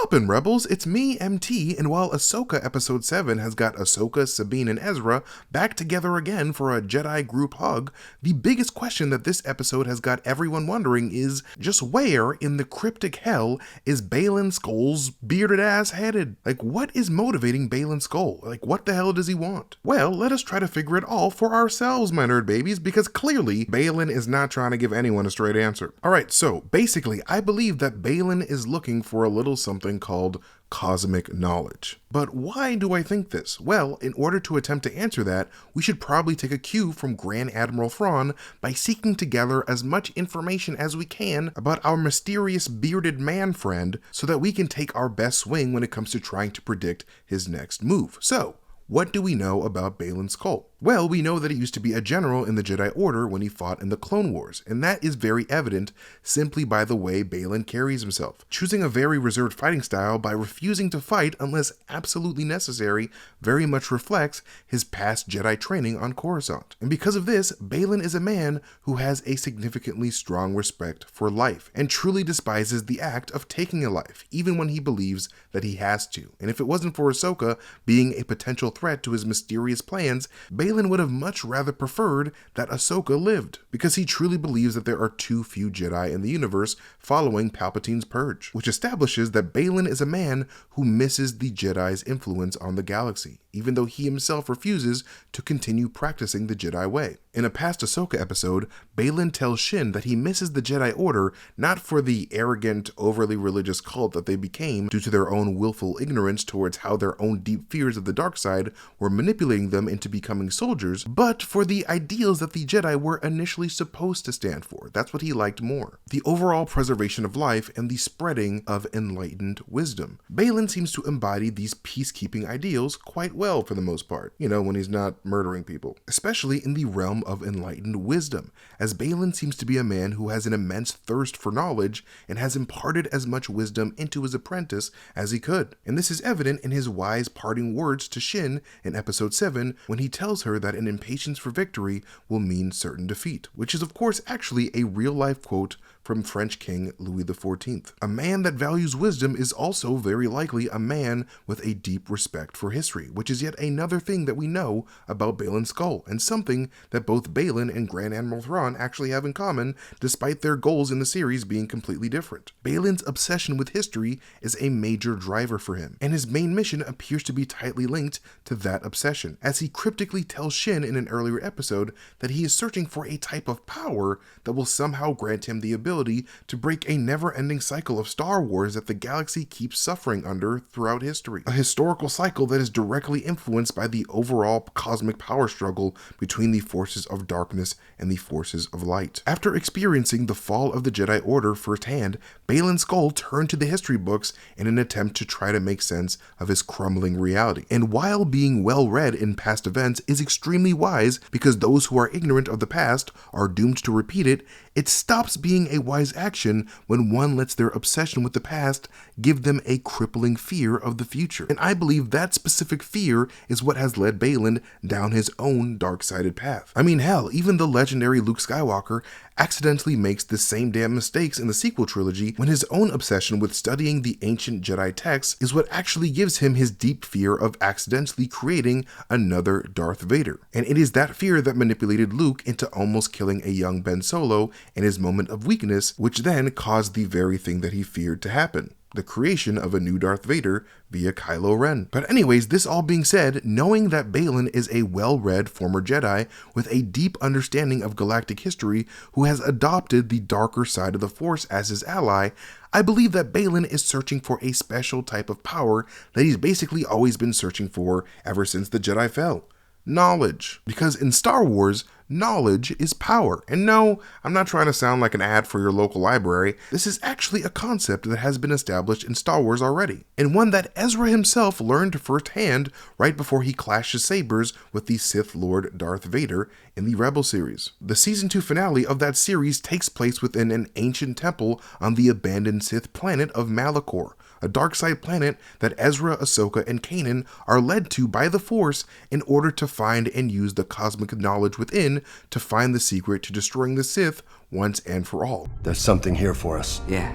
poppin', Rebels? It's me, MT, and while Ahsoka Episode 7 has got Ahsoka, Sabine, and Ezra back together again for a Jedi group hug, the biggest question that this episode has got everyone wondering is just where in the cryptic hell is Baylan Skoll's bearded ass headed? Like, what is motivating Baylan Skoll? Like, what the hell does he want? Well, let us try to figure it all for ourselves, my nerd babies, because clearly Baylan is not trying to give anyone a straight answer. Alright, so basically, I believe that Baylan is looking for a little something called cosmic knowledge. But why do I think this? Well, in order to attempt to answer that, we should probably take a cue from Grand Admiral Thrawn by seeking to gather as much information as we can about our mysterious bearded man friend so that we can take our best swing when it comes to trying to predict his next move. So, what do we know about Baylan Skoll? Well, we know that he used to be a general in the Jedi Order when he fought in the Clone Wars, and that is very evident simply by the way Baylan carries himself. Choosing a very reserved fighting style by refusing to fight unless absolutely necessary very much reflects his past Jedi training on Coruscant. And because of this, Baylan is a man who has a significantly strong respect for life, and truly despises the act of taking a life, even when he believes that he has to. And if it wasn't for Ahsoka being a potential threat to his mysterious plans, Baylan would have much rather preferred that Ahsoka lived, because he truly believes that there are too few Jedi in the universe following Palpatine's purge, which establishes that Baylan is a man who misses the Jedi's influence on the galaxy, even though he himself refuses to continue practicing the Jedi way. In a past Ahsoka episode, Baylan tells Shin that he misses the Jedi Order not for the arrogant, overly religious cult that they became due to their own willful ignorance towards how their own deep fears of the dark side were manipulating them into becoming soldiers, but for the ideals that the Jedi were initially supposed to stand for. That's what he liked more. The overall preservation of life and the spreading of enlightened wisdom. Baylan seems to embody these peacekeeping ideals quite well for the most part, when he's not murdering people, especially in the realm of enlightened wisdom, as Baylan seems to be a man who has an immense thirst for knowledge and has imparted as much wisdom into his apprentice as he could. And this is evident in his wise parting words to Shin in episode 7 when he tells her that an impatience for victory will mean certain defeat, which is of course actually a real-life quote from French King Louis XIV. A man that values wisdom is also very likely a man with a deep respect for history, which is yet another thing that we know about Baylan Skoll, and something that both Baylan and Grand Admiral Thrawn actually have in common, despite their goals in the series being completely different. Baylan's obsession with history is a major driver for him, and his main mission appears to be tightly linked to that obsession, as he cryptically tells Shin in an earlier episode that he is searching for a type of power that will somehow grant him the ability to break a never-ending cycle of Star Wars that the galaxy keeps suffering under throughout history. A historical cycle that is directly influenced by the overall cosmic power struggle between the forces of darkness and the forces of light. After experiencing the fall of the Jedi Order firsthand, Baylan Skoll turned to the history books in an attempt to try to make sense of his crumbling reality. And while being well-read in past events is extremely wise because those who are ignorant of the past are doomed to repeat it, it stops being a wise action when one lets their obsession with the past give them a crippling fear of the future. And I believe that specific fear is what has led Baylan down his own dark-sided path. I mean, hell, even the legendary Luke Skywalker accidentally makes the same damn mistakes in the sequel trilogy when his own obsession with studying the ancient Jedi texts is what actually gives him his deep fear of accidentally creating another Darth Vader. And it is that fear that manipulated Luke into almost killing a young Ben Solo in his moment of weakness, which then caused the very thing that he feared to happen: the creation of a new Darth Vader via Kylo Ren. But anyways, this all being said, knowing that Baylan is a well-read former Jedi with a deep understanding of galactic history who has adopted the darker side of the Force as his ally, I believe that Baylan is searching for a special type of power that he's basically always been searching for ever since the Jedi fell: knowledge. Because in Star Wars, knowledge is power. And no, I'm not trying to sound like an ad for your local library. This is actually a concept that has been established in Star Wars already, and one that Ezra himself learned firsthand right before he clashed his sabers with the Sith Lord Darth Vader in the Rebel series. The season 2 finale of that series takes place within an ancient temple on the abandoned Sith planet of Malachor, a dark side planet that Ezra, Ahsoka, and Kanan are led to by the Force in order to find and use the cosmic knowledge within to find the secret to destroying the Sith once and for all. There's something here for us. Yeah,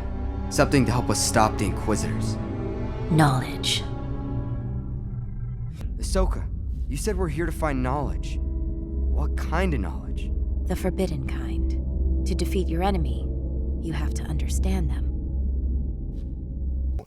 something to help us stop the Inquisitors. Knowledge. Ahsoka, you said we're here to find knowledge. What kind of knowledge? The forbidden kind. To defeat your enemy, you have to understand them.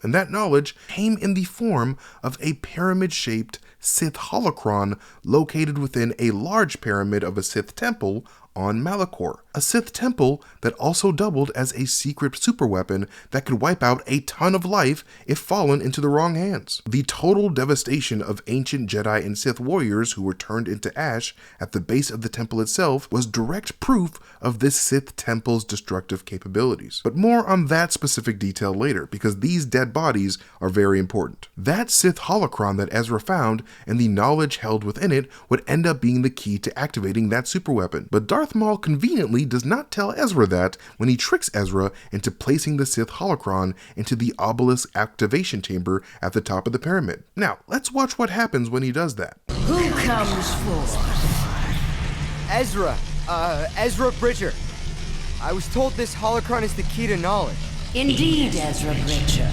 And that knowledge came in the form of a pyramid-shaped Sith holocron located within a large pyramid of a Sith temple on Malachor, a Sith temple that also doubled as a secret superweapon that could wipe out a ton of life if fallen into the wrong hands. The total devastation of ancient Jedi and Sith warriors who were turned into ash at the base of the temple itself was direct proof of this Sith temple's destructive capabilities. But more on that specific detail later, because these dead bodies are very important. That Sith holocron that Ezra found and the knowledge held within it would end up being the key to activating that superweapon. But Darth Maul conveniently does not tell Ezra that when he tricks Ezra into placing the Sith holocron into the obelisk activation chamber at the top of the pyramid. Now, let's watch what happens when he does that. Who comes forth? Ezra Bridger. I was told this holocron is the key to knowledge. Indeed, Ezra Bridger.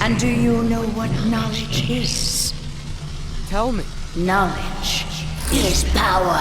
And do you know what knowledge is? Tell me. Knowledge is power.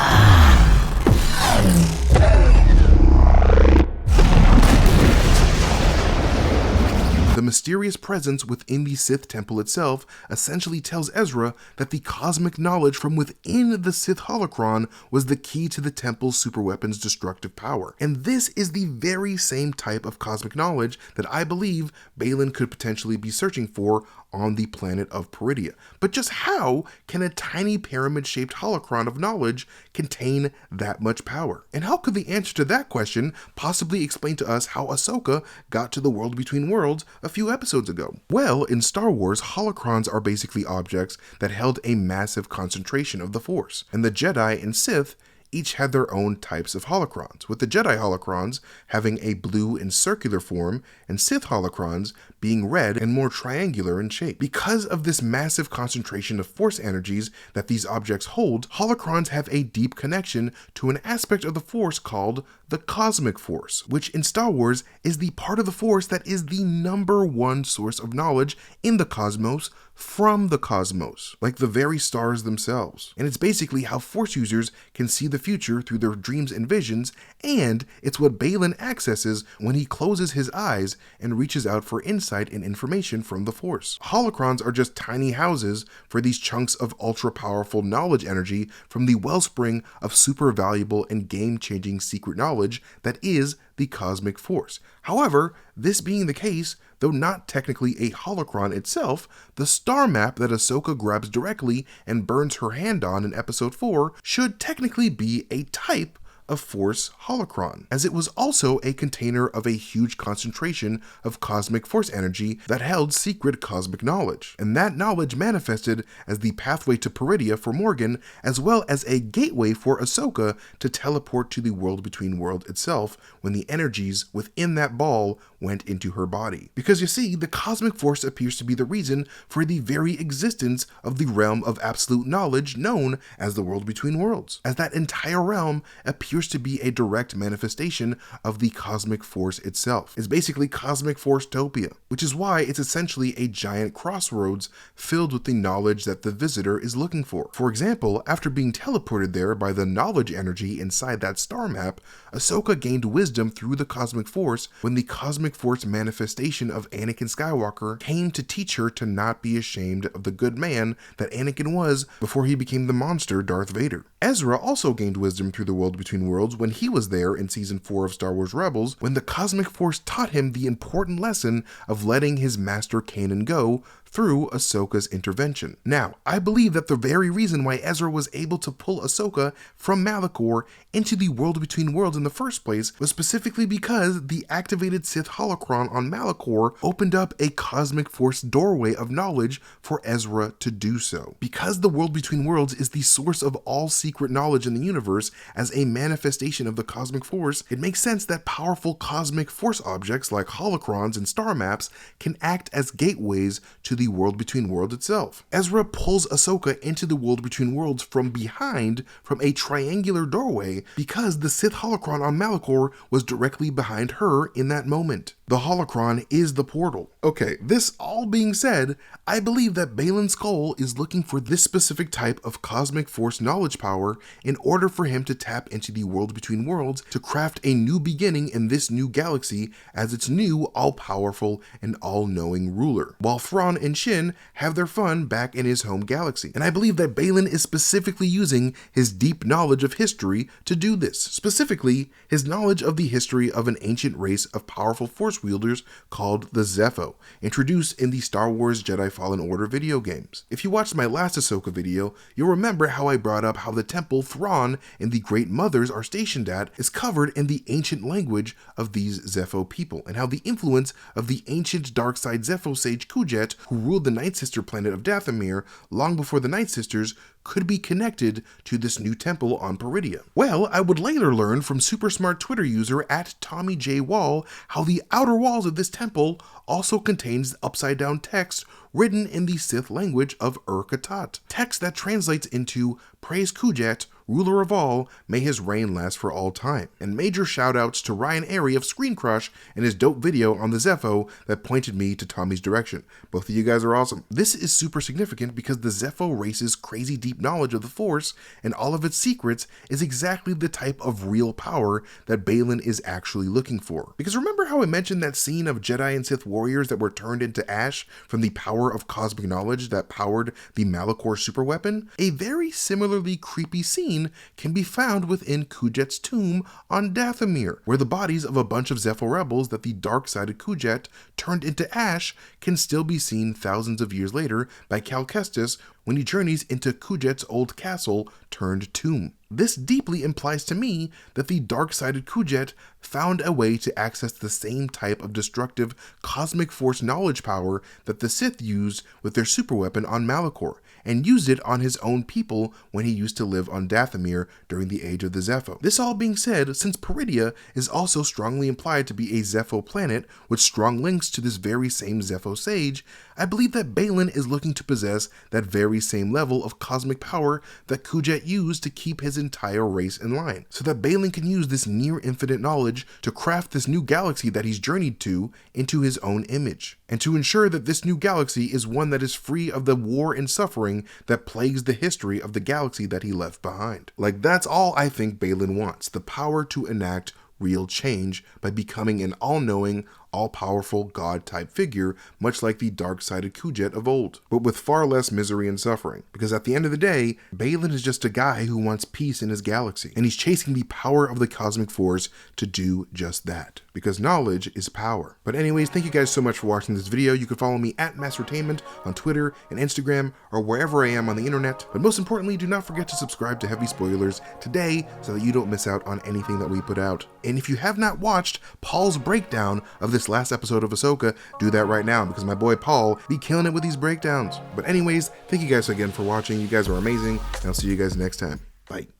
The mysterious presence within the Sith temple itself essentially tells Ezra that the cosmic knowledge from within the Sith holocron was the key to the temple's superweapon's destructive power. And this is the very same type of cosmic knowledge that I believe Baylan could potentially be searching for on the planet of Peridea. But just how can a tiny pyramid-shaped holocron of knowledge contain that much power? And how could the answer to that question possibly explain to us how Ahsoka got to the world between worlds a few episodes ago? Well, in Star Wars, holocrons are basically objects that held a massive concentration of the Force, and the Jedi and Sith each had their own types of holocrons, with the Jedi holocrons having a blue and circular form, and Sith holocrons being red and more triangular in shape. Because of this massive concentration of Force energies that these objects hold, holocrons have a deep connection to an aspect of the Force called the Cosmic Force, which in Star Wars is the part of the Force that is the #1 source of knowledge in the cosmos from the cosmos, like the very stars themselves. And it's basically how Force users can see the future through their dreams and visions, and it's what Baylan accesses when he closes his eyes and reaches out for insight and information from the Force. Holocrons are just tiny houses for these chunks of ultra-powerful knowledge energy from the wellspring of super valuable and game-changing secret knowledge that is the Cosmic Force. However, this being the case, though not technically a holocron itself, the star map that Ahsoka grabs directly and burns her hand on in Episode 4 should technically be a type of Force holocron, as it was also a container of a huge concentration of cosmic Force energy that held secret cosmic knowledge. And that knowledge manifested as the pathway to Peridea for Morgan, as well as a gateway for Ahsoka to teleport to the world between worlds itself when the energies within that ball went into her body. Because you see, the cosmic Force appears to be the reason for the very existence of the realm of absolute knowledge known as the world between worlds, as that entire realm appears to be a direct manifestation of the Cosmic Force itself. It's basically Cosmic Force-topia, which is why it's essentially a giant crossroads filled with the knowledge that the visitor is looking for. For example, after being teleported there by the knowledge energy inside that star map, Ahsoka gained wisdom through the Cosmic Force when the Cosmic Force manifestation of Anakin Skywalker came to teach her to not be ashamed of the good man that Anakin was before he became the monster Darth Vader. Ezra also gained wisdom through the world between worlds when he was there in Season 4 of Star Wars Rebels, when the Cosmic Force taught him the important lesson of letting his master Kanan go through Ahsoka's intervention. Now, I believe that the very reason why Ezra was able to pull Ahsoka from Malachor into the world between worlds in the first place was specifically because the activated Sith holocron on Malachor opened up a Cosmic Force doorway of knowledge for Ezra to do so. Because the world between worlds is the source of all secret knowledge in the universe as a manifestation of the Cosmic Force, it makes sense that powerful Cosmic Force objects like holocrons and star maps can act as gateways to the world between worlds itself. Ezra pulls Ahsoka into the world between worlds from behind from a triangular doorway because the Sith holocron on Malachor was directly behind her in that moment. The holocron is the portal, Okay, this all being said, I believe that Baylan Skoll is looking for this specific type of cosmic force knowledge power in order for him to tap into the world between worlds to craft a new beginning in this new galaxy as its new all-powerful and all-knowing ruler, while Thrawn and Shin have their fun back in his home galaxy. And I believe that Baylan is specifically using his deep knowledge of history to do this, specifically his knowledge of the history of an ancient race of powerful force wielders called the Zeffo, introduced in the Star Wars Jedi Fallen Order video games. If you watched my last Ahsoka video, you'll remember how I brought up how the temple Thrawn and the Great Mothers are stationed at is covered in the ancient language of these Zeffo people, and how the influence of the ancient dark side Zeffo sage Kujet, who ruled the Nightsister planet of Dathomir long before the Nightsisters, could be connected to this new temple on Peridea. Well, I would later learn from super smart Twitter user at Tommy J. Wall how the outer walls of this temple also contains upside down text written in the Sith language of Ur-Katat, text that translates into "Praise Kujet, ruler of all, may his reign last for all time." And major shoutouts to Ryan Airy of Screen Crush and his dope video on the Zeffo that pointed me to Tommy's direction. Both of you guys are awesome. This is super significant because the Zeffo race's crazy deep knowledge of the Force and all of its secrets is exactly the type of real power that Baylan is actually looking for. Because remember how I mentioned that scene of Jedi and Sith warriors that were turned into ash from the power of cosmic knowledge that powered the Malachor superweapon? A very similarly creepy scene can be found within Kujet's tomb on Dathomir, where the bodies of a bunch of Zeffo rebels that the dark-sided Kujet turned into ash can still be seen thousands of years later by Cal Kestis when he journeys into Kujet's old castle turned tomb. This deeply implies to me that the dark-sided Kujet found a way to access the same type of destructive cosmic force knowledge power that the Sith used with their superweapon on Malachor, and used it on his own people when he used to live on Dathomir during the Age of the Zeffo. This all being said, since Peridea is also strongly implied to be a Zeffo planet with strong links to this very same Zeffo sage, I believe that Baylan is looking to possess that very same level of cosmic power that Kujet used to keep his entire race in line, so that Baylan can use this near infinite knowledge to craft this new galaxy that he's journeyed to into his own image, and to ensure that this new galaxy is one that is free of the war and suffering that plagues the history of the galaxy that he left behind. Like, that's all I think Baylan wants, the power to enact real change by becoming an all-knowing, all-powerful god-type figure, much like the dark-sided Kujet of old, but with far less misery and suffering. Because at the end of the day, Baylan is just a guy who wants peace in his galaxy, and he's chasing the power of the cosmic force to do just that, because knowledge is power. But anyways, thank you guys so much for watching this video. You can follow me at Mastertainment on Twitter and Instagram, or wherever I am on the internet. But most importantly, do not forget to subscribe to Heavy Spoilers today so that you don't miss out on anything that we put out. And if you have not watched Paul's breakdown of this last episode of Ahsoka, do that right now, because my boy Paul be killing it with these breakdowns. But anyways, thank you guys again for watching. You guys are amazing, and I'll see you guys next time. Bye.